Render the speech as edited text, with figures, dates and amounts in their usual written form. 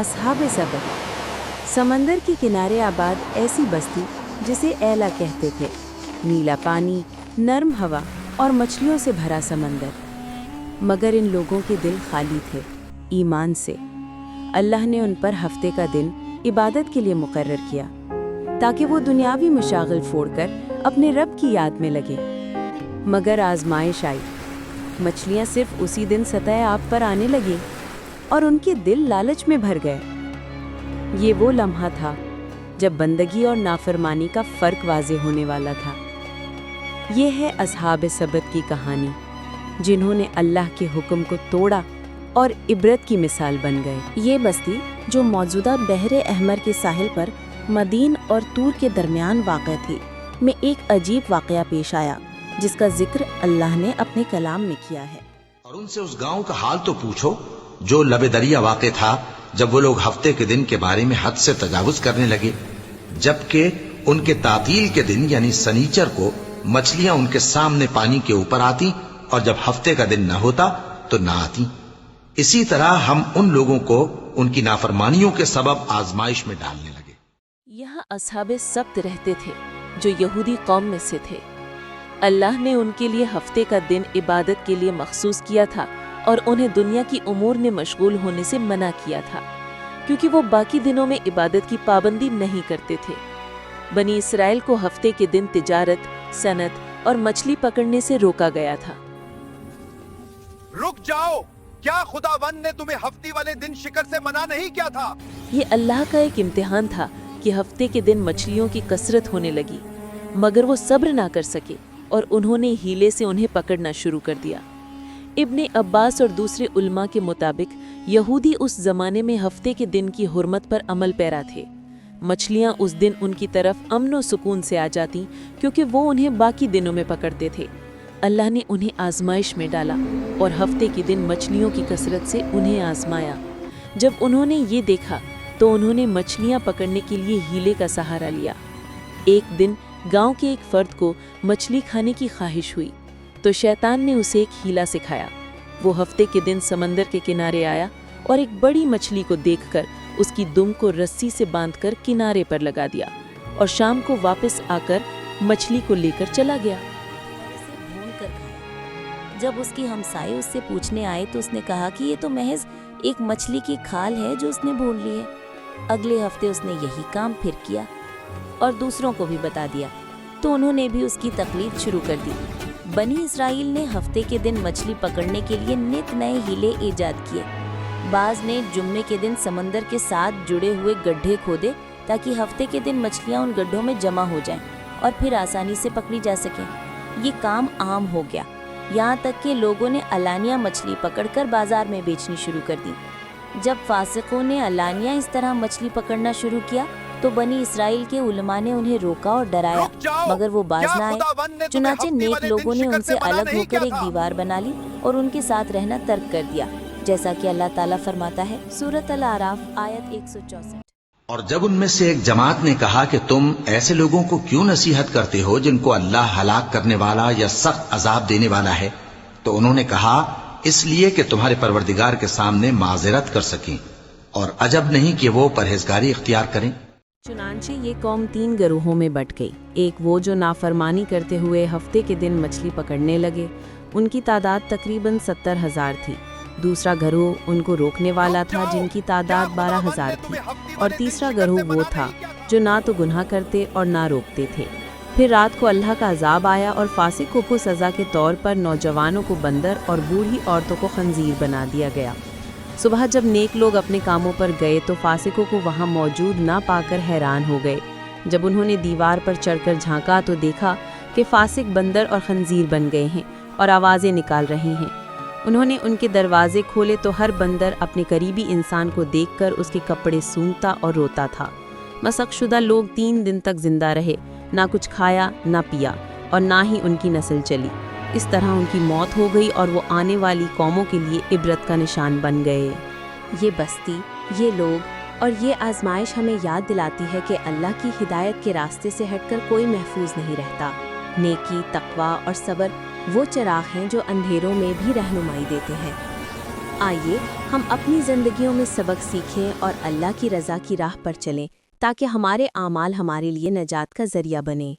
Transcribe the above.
असहाब सबत। समंदर के किनारे आबाद ऐसी बस्ती जिसे ऐला कहते थे। नीला पानी, नर्म हवा और मछलियों से भरा समंदर। मगर इन लोगों के दिल खाली थे ईमान से। अल्लाह ने उन पर हफ्ते का दिन इबादत के लिए मुकर्रर किया ताकि वो दुनियावी मशागिल छोड़कर अपने रब की याद में लगे। मगर आजमाइश आई। मछलियाँ सिर्फ उसी दिन सतह आब पर आने लगी और उनके दिल लालच में भर गए। ये वो लम्हा था जब बंदगी और नाफरमानी का फ़र्क वाज़ेह होने वाला था। ये है असहाब सबत की कहानी, जिन्होंने अल्लाह के हुक्म को तोड़ा और इबरत की मिसाल बन गए। ये बस्ती जो मौजूदा बहरे अहमर के साहिल पर मदीन और तूर के दरमियान वाक़ थी, में एक अजीब वाक़या पेश आया जिसका जिक्र अल्लाह ने अपने कलाम में किया है। और उनसे उस गांव का हाल तो पूछो जो लबे दरिया वाक़ था, जब वो लोग हफ्ते के दिन के बारे में हद से तजावुज करने लगे, जबकि उनके तातील के दिन यानी सनीचर को मछलियां उनके सामने पानी के ऊपर आती और जब हफ्ते का दिन न होता तो ना आती। इसी तरह हम उन लोगों को उनकी नाफरमानियों के सबब आजमाइश में डालने लगे। यहाँ असहाबे सब्त रहते थे जो यहूदी कौम में से थे। अल्लाह ने उनके लिए हफ्ते का दिन इबादत के लिए मखसूस किया था और उन्हें दुनिया की उमूर में मशगूल होने से मना किया था, क्योंकि वो बाकी दिनों में इबादत की पाबंदी नहीं करते थे। बनी इसराइल को हफ्ते के दिन तिजारत, सनत और मछली पकड़ने से रोका गया था। रुक जाओ, क्या खुदावंद ने तुम्हें हफ्ते वाले दिन शिकार से मना नहीं किया था? ये अल्लाह का एक इम्तिहान था कि हफ्ते के दिन मछलियों की कसरत होने लगी, मगर वो सब्र ना कर सके और उन्होंने हीले से उन्हें पकड़ना शुरू कर दिया। इब्ने अब्बास और दूसरे उल्मा के मुताबिक यहूदी उस जमाने में हफ्ते के दिन की हुर्मत पर अमल पैरा थे। मछलियां उस दिन उनकी तरफ अमन और सुकून से आ जाती, क्योंकि वो उन्हें बाकी दिनों में पकड़ते थे। अल्लाह ने उन्हें आजमाइश में डाला और हफ्ते के दिन मछलियों की कसरत से उन्हें आजमाया। जब उन्होंने ये देखा तो उन्होंने मछलियां पकड़ने के लिए हीले का सहारा लिया। एक दिन गांव के एक फर्द को मछली खाने की ख्वाहिश हुई तो शैतान ने उसे एक हीला सिखाया। वो हफ्ते के दिन समंदर के किनारे आया और एक बड़ी मछली को देखकर उसकी दुम को रस्सी से बांधकर किनारे पर लगा दिया और शाम को वापस आकर मछली को लेकर चला गया। उसे भून कर खाया। जब उसकी हमसाये उससे पूछने आए तो उसने कहा कि ये तो महज एक मछली की खाल है जो उसने भून ली है। अगले हफ्ते उसने यही काम फिर किया और दूसरों को भी बता दिया, तो उन्होंने भी उसकी तकलीद शुरू कर दी। बनी इसराइल ने हफ्ते के दिन मछली पकड़ने के लिए नित नए हीले ईजाद किए। बाज ने जुम्मे के दिन समंदर के साथ जुड़े हुए गड्ढे खोदे ताकि हफ्ते के दिन मछलियां उन गड्ढों में जमा हो जाएं और फिर आसानी से पकड़ी जा सकें। ये काम आम हो गया, यहाँ तक कि लोगों ने अलानिया मछली पकड़कर बाजार में बेचनी शुरू कर दी। जब फासिकों ने अलानिया इस तरह मछली पकड़ना शुरू किया तो बनी इसराइल के उलमा ने उन्हें रोका और डराया, मगर वो बाज न आए। चुनाचे नेक लोगों ने उनसे अलग होकर एक दीवार बना ली और उनके साथ रहना तर्क कर दिया, जैसा कि अल्लाह ताला फरमाता है सूरत अल-आराफ आयत 164। और जब उनमें से एक जमात ने कहा कि तुम ऐसे लोगों को क्यों नसीहत करते हो जिनको अल्लाह हलाक करने वाला या सख्त अजाब देने वाला है, तो उन्होंने कहा इसलिए कि तुम्हारे परवरदिगार के सामने माजरत कर सकें, और अजब नहीं कि वो परहेजगारी इख्तियार करें। चुनांचे ये कौम 3 गिरोहों में बट गई। एक वो जो नाफरमानी करते हुए हफ्ते के दिन मछली पकड़ने लगे, उनकी तादाद तकरीबन 70,000 थी। दूसरा गिरोह उनको रोकने वाला था जिनकी तादाद 12,000 थी। और तीसरा गिरोह वो था जो ना तो गुनाह करते और ना रोकते थे। फिर रात को अल्लाह का अजाब आया और फासिकों को सज़ा के तौर पर नौजवानों को बंदर और बूढ़ी औरतों को खंजीर बना दिया गया। सुबह जब नेक लोग अपने कामों पर गए तो फासिकों को वहाँ मौजूद ना पाकर हैरान हो गए। जब उन्होंने दीवार पर चढ़कर झांका तो देखा कि फासिक बंदर और खंजीर बन गए हैं और आवाज़ें निकाल रहे हैं। उन्होंने उनके दरवाजे खोले तो हर बंदर अपने करीबी इंसान को देखकर उसके कपड़े सूंघता और रोता था। मसकशुदा लोग 3 दिन तक जिंदा रहे, ना कुछ खाया ना पिया और ना ही उनकी नस्ल चली। इस तरह उनकी मौत हो गई और वो आने वाली कौमों के लिए इबरत का निशान बन गए। ये बस्ती, ये लोग और ये आजमाइश हमें याद दिलाती है कि अल्लाह की हिदायत के रास्ते से हटकर कोई महफूज नहीं रहता। नेकी, तकवा और सब्र वो चिराग हैं जो अंधेरों में भी रहनुमाई देते हैं। آئیے ہم اپنی زندگیوں میں سبق سیکھیں اور اللہ کی رضا کی راہ پر چلیں تاکہ ہمارے اعمال ہمارے لیے نجات کا ذریعہ بنے۔